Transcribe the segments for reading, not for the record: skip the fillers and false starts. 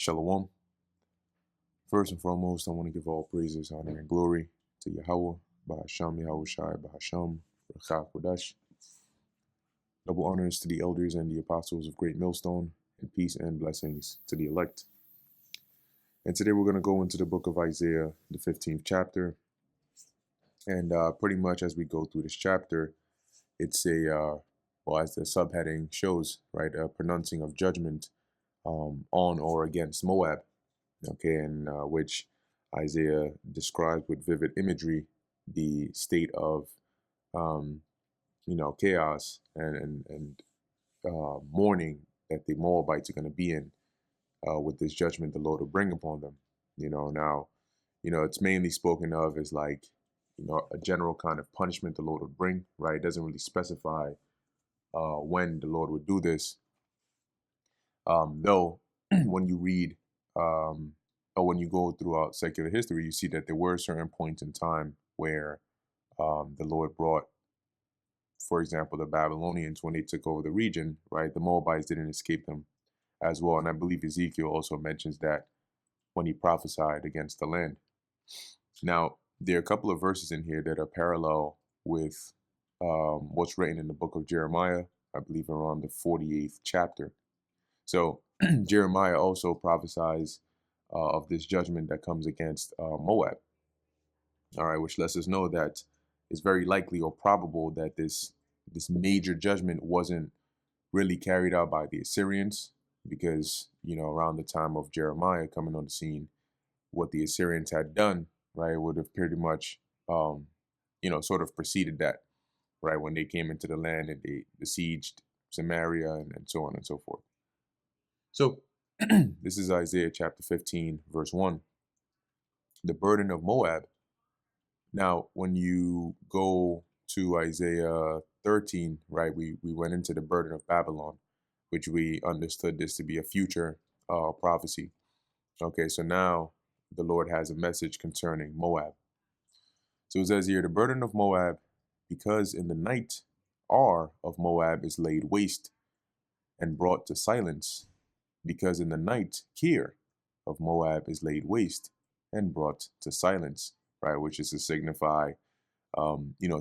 Shalom. First and foremost, I want to give all praises, honor, and glory to Yahweh, Bahasham Yahushai, Bahasham, Rachak Kodash. Double honors to the elders and the apostles of Great Millstone, and peace and blessings to the elect. And today we're going to go into the book of Isaiah, the 15th chapter. And pretty much as we go through this chapter, it's as the subheading shows, right, a pronouncing of judgment on or against Moab. Okay, and which Isaiah describes with vivid imagery the state of, chaos and mourning that the Moabites are going to be in with this judgment the Lord will bring upon them. Now, it's mainly spoken of as like, a general kind of punishment the Lord would bring, right? It doesn't really specify when the Lord would do this. Though, when you read or when you go throughout secular history, you see that there were certain points in time where the Lord brought, for example, the Babylonians when they took over the region, right? The Moabites didn't escape them as well. And I believe Ezekiel also mentions that when he prophesied against the land. Now, there are a couple of verses in here that are parallel with what's written in the book of Jeremiah, I believe around the 48th chapter. So Jeremiah also prophesies of this judgment that comes against Moab. All right, which lets us know that it's very likely or probable that this major judgment wasn't really carried out by the Assyrians, because around the time of Jeremiah coming on the scene, what the Assyrians had done, right, would have pretty much sort of preceded that, right, when they came into the land and they besieged Samaria and so on and so forth. So this is Isaiah chapter 15, verse 1. The burden of Moab. Now, when you go to Isaiah 13, right, we went into the burden of Babylon, which we understood this to be a future prophecy. Okay, so now the Lord has a message concerning Moab. So it says here, the burden of Moab, because in the night Ar of Moab is laid waste and brought to silence, because in the night Kir of Moab is laid waste and brought to silence, right? Which is to signify,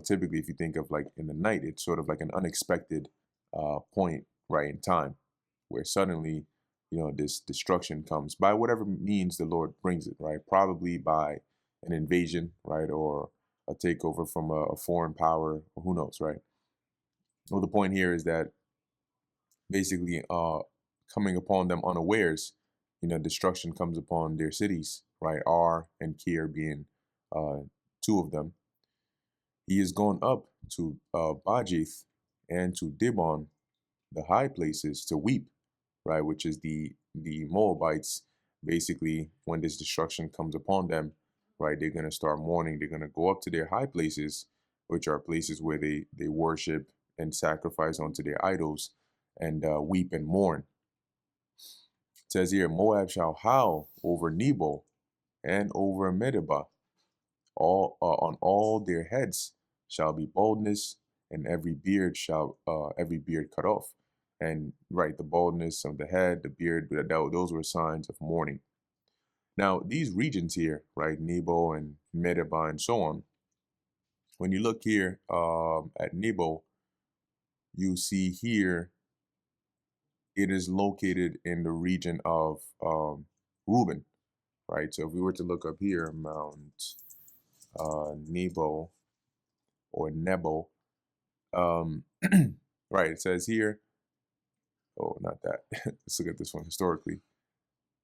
typically if you think of like in the night, it's sort of like an unexpected point, right, in time where suddenly, this destruction comes by whatever means the Lord brings it, right? Probably by an invasion, right? Or a takeover from a foreign power, or who knows, right? Well, the point here is that basically coming upon them unawares, destruction comes upon their cities, right? Ar and Kir being two of them. He is gone up to Bajith and to Dibon, the high places, to weep, right? Which is the Moabites. Basically, when this destruction comes upon them, right, they're going to start mourning. They're going to go up to their high places, which are places where they worship and sacrifice unto their idols, and weep and mourn. It says here, Moab shall howl over Nebo and over Medeba. All on all their heads shall be baldness, and every beard cut off. And right, the baldness of the head, the beard, those were signs of mourning. Now, these regions here, right, Nebo and Medeba and so on, when you look here at Nebo, you see here it is located in the region of Reuben, right? So if we were to look up here, Mount Nebo or Nebo, right, it says here, oh, not that. Let's look at this one historically.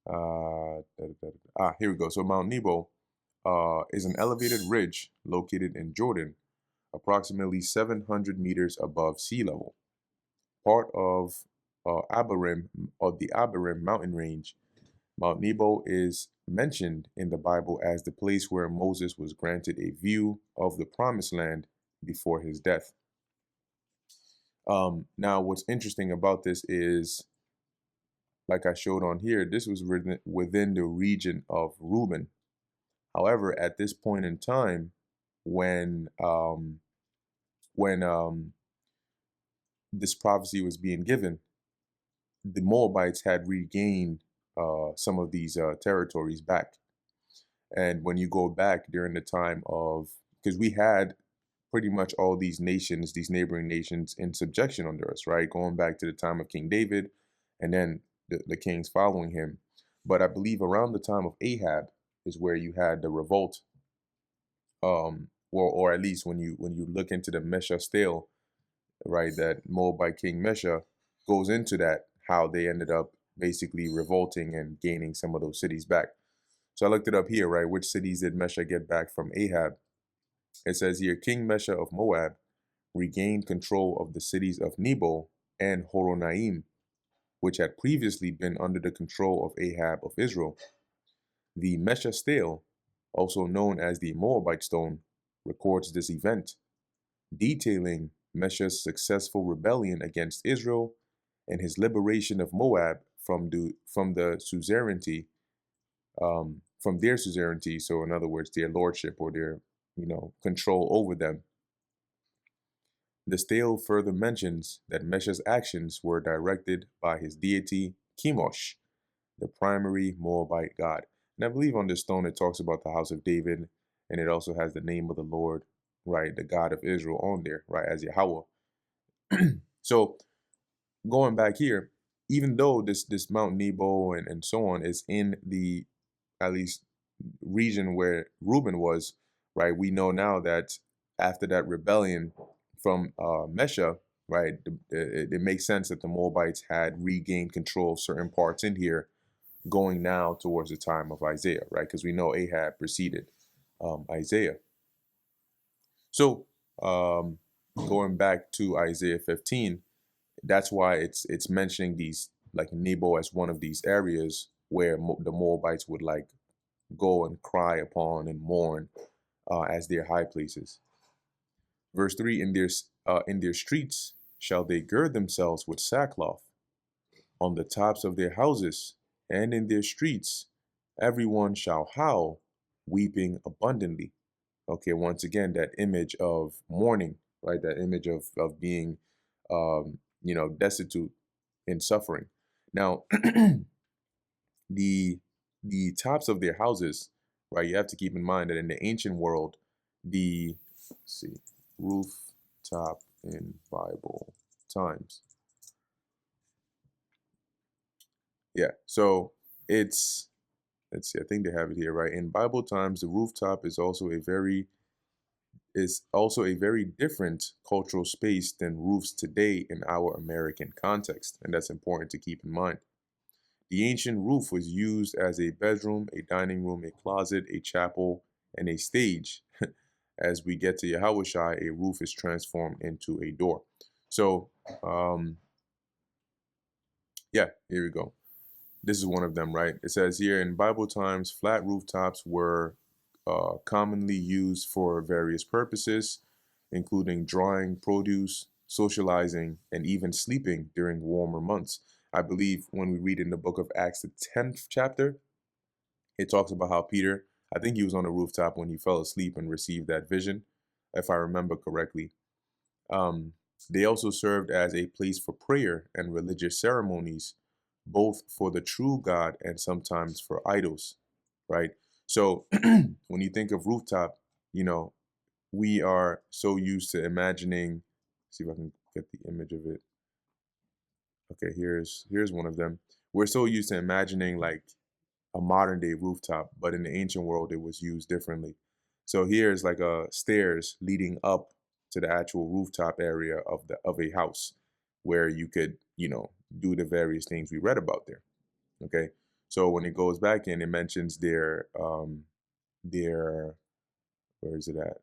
Here we go. So Mount Nebo is an elevated ridge located in Jordan, approximately 700 meters above sea level. Part of the Abarim mountain range. Mount Nebo is mentioned in the Bible as the place where Moses was granted a view of the promised land before his death. Now, what's interesting about this is, like I showed on here, this was within the region of Reuben. However, at this point in time, when this prophecy was being given, the Moabites had regained some of these territories back. And when you go back during the time of, because we had pretty much all these nations, these neighboring nations in subjection under us, right? Going back to the time of King David and then the kings following him. But I believe around the time of Ahab is where you had the revolt, or at least when you look into the Mesha Stele, right, that Moabite king Mesha goes into that, how they ended up basically revolting and gaining some of those cities back. So I looked it up here, right? Which cities did Mesha get back from Ahab? It says here, King Mesha of Moab regained control of the cities of Nebo and Horonaim, which had previously been under the control of Ahab of Israel. The Mesha Stele, also known as the Moabite Stone, records this event, detailing Mesha's successful rebellion against Israel and his liberation of Moab from their suzerainty. So, in other words, their lordship or their control over them. The stele further mentions that Mesha's actions were directed by his deity Chemosh, the primary Moabite god. And I believe on this stone it talks about the house of David, and it also has the name of the Lord, right, the God of Israel on there, right, as Yahweh. So going back here, even though this Mount Nebo and so on is in the at least region where Reuben was, right, we know now that after that rebellion from Mesha, right, it makes sense that the Moabites had regained control of certain parts in here, going now towards the time of Isaiah, right? Because we know Ahab preceded Isaiah. So going back to Isaiah 15, that's why it's mentioning these, like Nebo as one of these areas where the Moabites would like go and cry upon and mourn as their high places. Verse 3, in their streets shall they gird themselves with sackcloth, on the tops of their houses and in their streets everyone shall howl, weeping abundantly. Okay, once again, that image of mourning, right? That image of being, destitute in suffering. Now, the tops of their houses, right? You have to keep in mind that in the ancient world, let's see, rooftop in Bible times. Yeah, so it's, let's see, I think they have it here, right? In Bible times, the rooftop is also a very different cultural space than roofs today in our American context, and that's important to keep in mind. The ancient roof was used as a bedroom, a dining room, a closet, a chapel, and a stage. As we get to Yahushua, a roof is transformed into a door. So, yeah, here we go. This is one of them, right? It says here, in Bible times, flat rooftops were commonly used for various purposes, including drying produce, socializing, and even sleeping during warmer months. I believe when we read in the book of Acts, the 10th chapter, it talks about how Peter, I think he was on a rooftop when he fell asleep and received that vision, if I remember correctly. Um, they also served as a place for prayer and religious ceremonies, both for the true God and sometimes for idols, right? So when you think of rooftop, you know, we are so used to imagining, see if I can get the image of it. Okay, here's one of them. We're so used to imagining like a modern day rooftop, but in the ancient world it was used differently. So here's like a stairs leading up to the actual rooftop area of a house where you could, do the various things we read about there. Okay. So when it goes back in, it mentions their where is it at?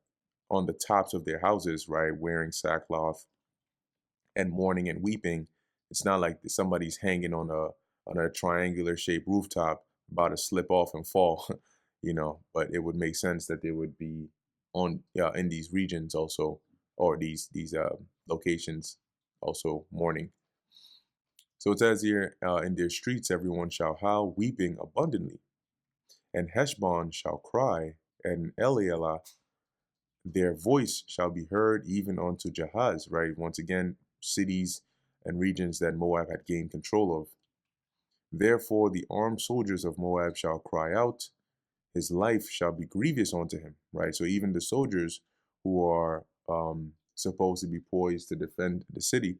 On the tops of their houses, right, wearing sackcloth and mourning and weeping. It's not like somebody's hanging on a triangular shaped rooftop about to slip off and fall, but it would make sense that they would be on, yeah, in these regions also, or these locations also mourning. So it says here, in their streets everyone shall howl, weeping abundantly, and Heshbon shall cry, and Eliela, their voice shall be heard even unto Jahaz, right? Once again, cities and regions that Moab had gained control of. Therefore the armed soldiers of Moab shall cry out, his life shall be grievous unto him, right? So even the soldiers who are supposed to be poised to defend the city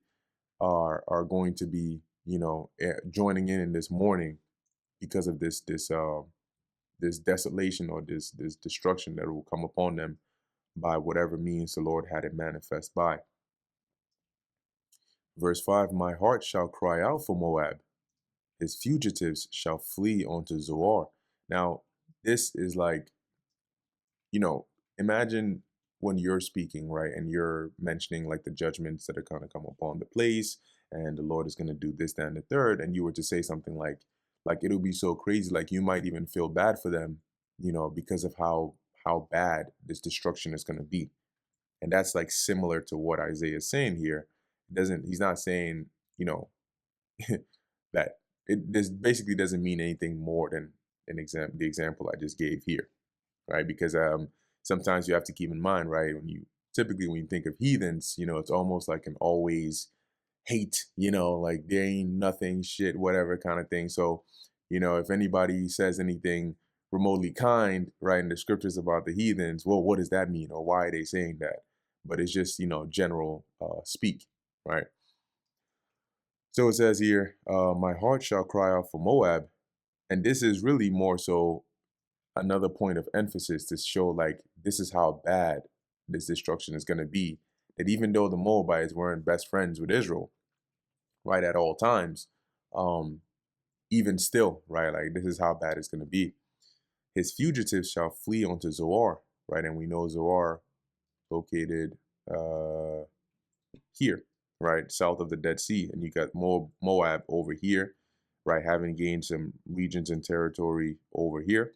are going to be, joining in this mourning because of this desolation or this destruction that will come upon them by whatever means the Lord had it manifest by. Verse 5, my heart shall cry out for Moab, his fugitives shall flee unto Zoar. Now, this is like, you know, imagine when you're speaking, right, and you're mentioning like the judgments that are going to come upon the place, and the Lord is going to do this, that, and the third, and you were to say something like it'll be so crazy, like you might even feel bad for them, because of how bad this destruction is going to be. And that's like similar to what Isaiah is saying here. He's not saying, that this basically doesn't mean anything more than the example I just gave here, right? Because sometimes you have to keep in mind, right, when you think of heathens, it's almost like an always hate, like there ain't nothing, shit, whatever kind of thing. So, if anybody says anything remotely kind, right, in the scriptures about the heathens, well, what does that mean, or why are they saying that? But it's just, general speak, right? So it says here, my heart shall cry out for Moab. And this is really more so another point of emphasis to show like this is how bad this destruction is going to be. That even though the Moabites weren't best friends with Israel, right, at all times, um, even still, right, like this is how bad it's going to be. His fugitives shall flee unto Zoar, right, and we know Zoar located here, right, south of the Dead Sea, and you got Moab over here, right, having gained some regions and territory over here.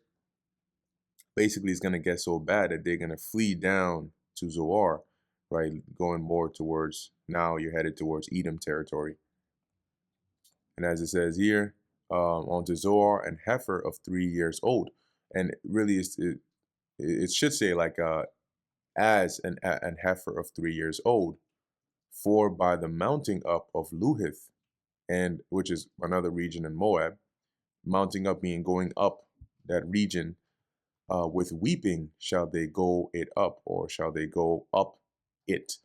Basically, it's going to get so bad that they're going to flee down to Zoar, right, going more towards, now you're headed towards Edom territory. And as it says here, onto Zoar and heifer of 3 years old. And really, it should say like as an heifer of 3 years old. For by the mounting up of Luhith, and which is another region in Moab, mounting up meaning going up that region, with weeping shall they go it up, or shall they go up it.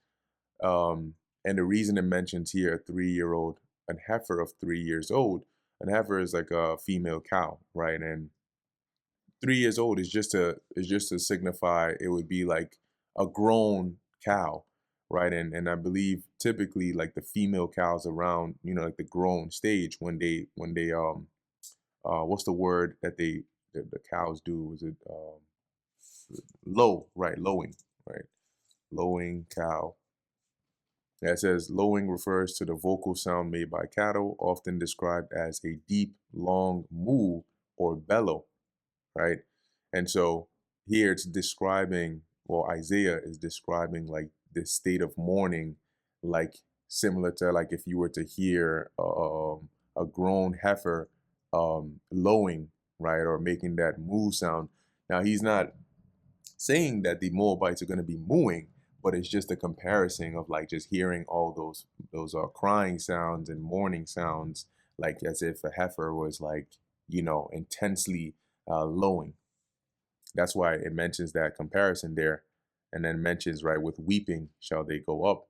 And the reason it mentions here a 3-year-old, an heifer of 3 years old, an heifer is like a female cow, right? And 3 years old is just to signify it would be like a grown cow, right? And I believe typically like the female cows around, like the grown stage when they what's the word that the cows do? Is it low, right? Lowing, right? Lowing cow. Yeah, it says lowing refers to the vocal sound made by cattle, often described as a deep, long moo or bellow, right? And so here it's describing, well, Isaiah is describing like this state of mourning, like similar to like if you were to hear a grown heifer lowing, right, or making that moo sound. Now he's not saying that the Moabites are going to be mooing, but it's just a comparison of like just hearing all those crying sounds and mourning sounds, like as if a heifer was like intensely lowing. That's why it mentions that comparison there, and then mentions right with weeping shall they go up,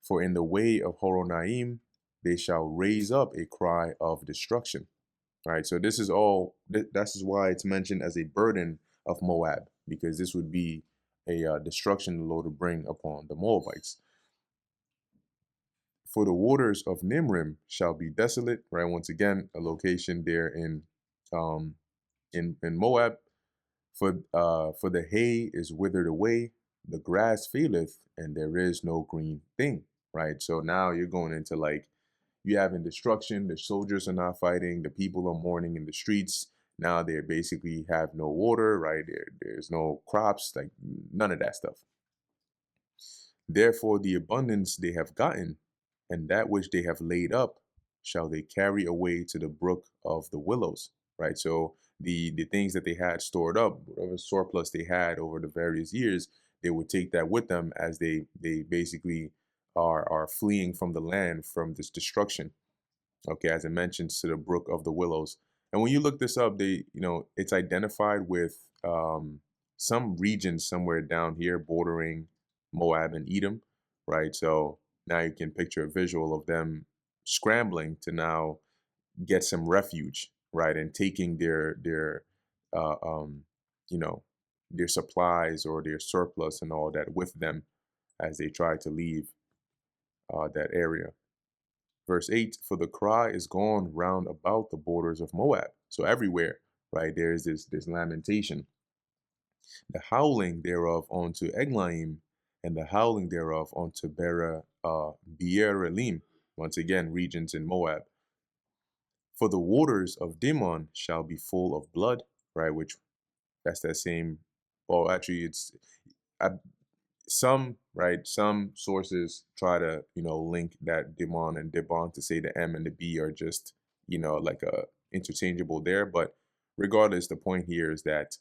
for in the way of Horonaim they shall raise up a cry of destruction. Right, so this is all. This is why it's mentioned as a burden of Moab, because this would be a destruction the Lord would bring upon the Moabites. For the waters of Nimrim shall be desolate. Right, once again, a location there um, in Moab. For the hay is withered away, the grass faileth, and there is no green thing. Right, so now you're going into like you having destruction. The soldiers are not fighting. The people are mourning in the streets. Now they basically have no water, right? There's no crops, like none of that stuff. Therefore, the abundance they have gotten, and that which they have laid up, shall they carry away to the brook of the willows, right? So the things that they had stored up, whatever surplus they had over the various years, they would take that with them as they basically are fleeing from the land from this destruction. Okay, as it mentions to the brook of the willows. And when you look this up, it's identified with some regions somewhere down here bordering Moab and Edom, right? So now you can picture a visual of them scrambling to now get some refuge, right, and taking uh, um, you know, their supplies or their surplus and all that with them as they try to leave that area. Verse 8, for the cry is gone round about the borders of Moab. So everywhere, right, there's this lamentation. The howling thereof unto Eglaim, and the howling thereof unto Beer-elim. Once again, regions in Moab. For the waters of Dimon shall be full of blood, right, which that's that same, well, actually, I, some sources try to, link that Dimon and Dibon to say the M and the B are just, like interchangeable there. But regardless, the point here is that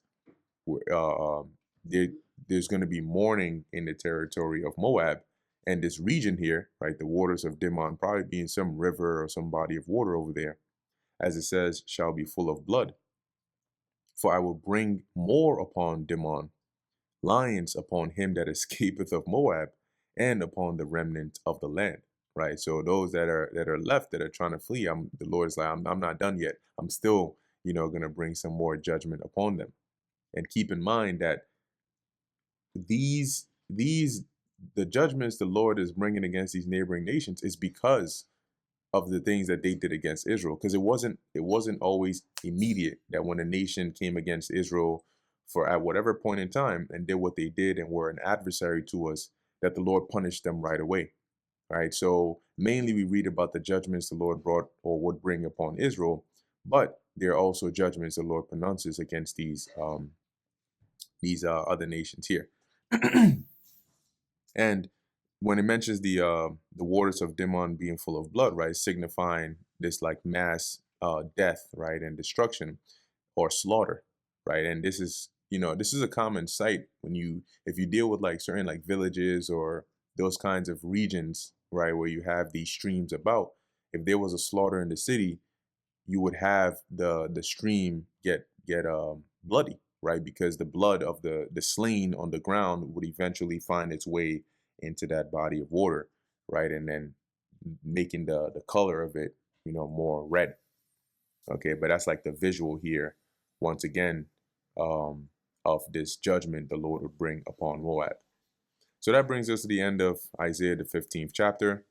there, there's going to be mourning in the territory of Moab, and this region here, right, the waters of Dimon probably being some river or some body of water over there, as it says, shall be full of blood. For I will bring more upon Dimon, lions upon him that escapeth of Moab, and upon the remnant of the land. Right. So those that are left that are trying to flee, the Lord's like, I'm not done yet. I'm still, gonna bring some more judgment upon them. And keep in mind that these the judgments the Lord is bringing against these neighboring nations is because of the things that they did against Israel, because it wasn't always immediate that when a nation came against Israel for at whatever point in time and did what they did and were an adversary to us, that the Lord punished them right away. Right. So mainly we read about the judgments the Lord brought or would bring upon Israel, but there are also judgments the Lord pronounces against these other nations here. And when it mentions the waters of Dimon being full of blood, right, signifying this like mass death, right, and destruction or slaughter, right, and this is a common sight when if you deal with like certain like villages or those kinds of regions, right, where you have these streams about. If there was a slaughter in the city, you would have the stream get bloody, right? Because the blood of the slain on the ground would eventually find its way into that body of water, right? And then making the color of it, more red. Okay, but that's like the visual here, once again, um, of this judgment the Lord would bring upon Moab. So that brings us to the end of Isaiah, the 15th chapter.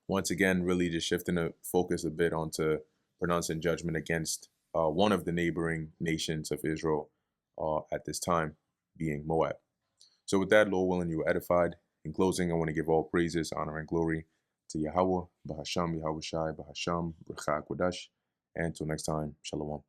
Once again, really just shifting the focus a bit onto pronouncing judgment against one of the neighboring nations of Israel at this time, being Moab. So with that, Lord willing, you were edified. In closing, I want to give all praises, honor, and glory to Yahweh, Bahasham, Yahweh Shai, Bahasham, Rechak Wadash. And until next time, Shalom.